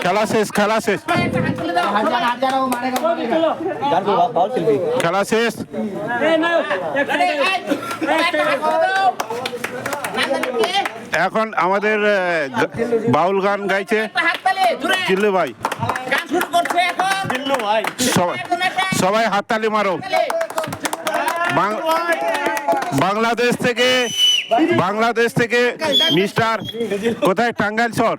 খেলা শেষ, খেলা শেষ, খেলা শেষ। এখন আমাদের বাউল গান গাইছে চিল্লু ভাই। সবাই হাততালি মারো। বাংলাদেশ থেকে মিস্টার কোথায়, টাঙ্গাইল শহর।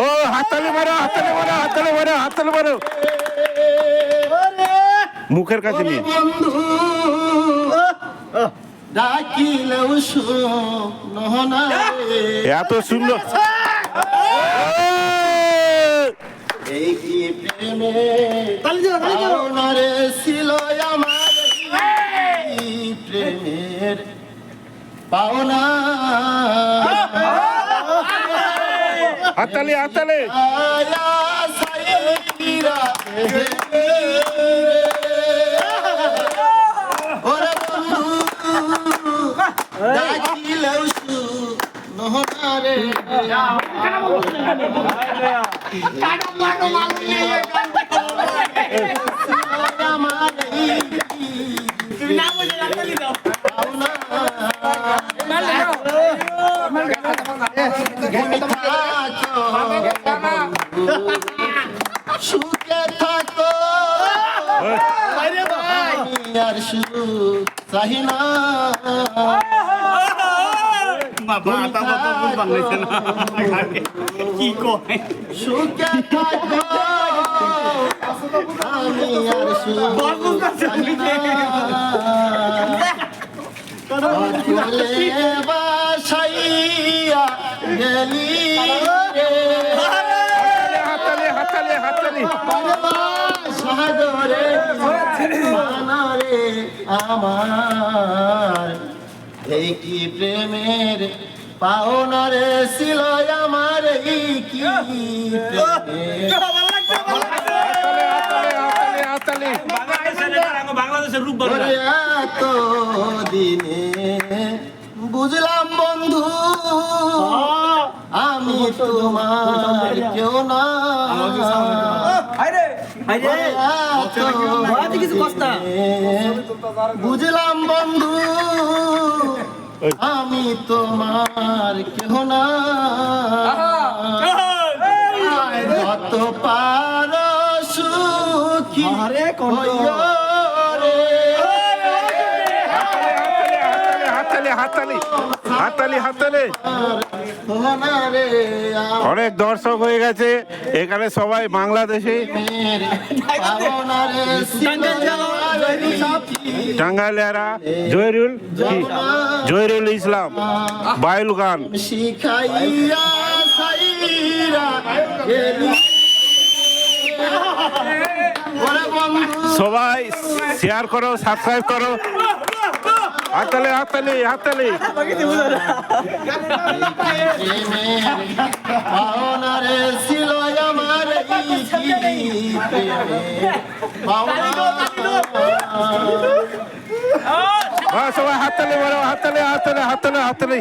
ও হাততালি মারো, হাততালি মারো, হাততালি মারো, হাততালি মারো, মুখের কাছে নিয়ে। এত সুন্দর ছিল আমার প্রেমের পাওনা। হাততালি, হাততালি। সুখে থাকো আর শুধু চাহি না। সুখে থাকো আমি আর শুধু চাহি না। বাসাইয়া গেলি হাততালি, হাততালি, হাততালি। সাগরে আমার এই কি প্রেমের পাওনা রে ছিল আমার, এই কি এত দিনে বুঝলাম বন্ধু আমি তোমার কেউ না। বুঝলাম বন্ধু আমি তোমার কেহ না। কত পার সুখী হাততালি, হাততালি, হাততালি। অনেক দর্শক হয়ে গেছে এখানে, সবাই বাংলাদেশে। টাঙ্গাইলেরা জহিরুল ইসলাম বাউল গান। সবাই শেয়ার করো, সাবস্ক্রাইব করো। হাততালি, হাততালি, হাততালি। ছিল আমার সবাই হাততালি মারো, হাততালি, হাততালি, হাততালি, হাততালি।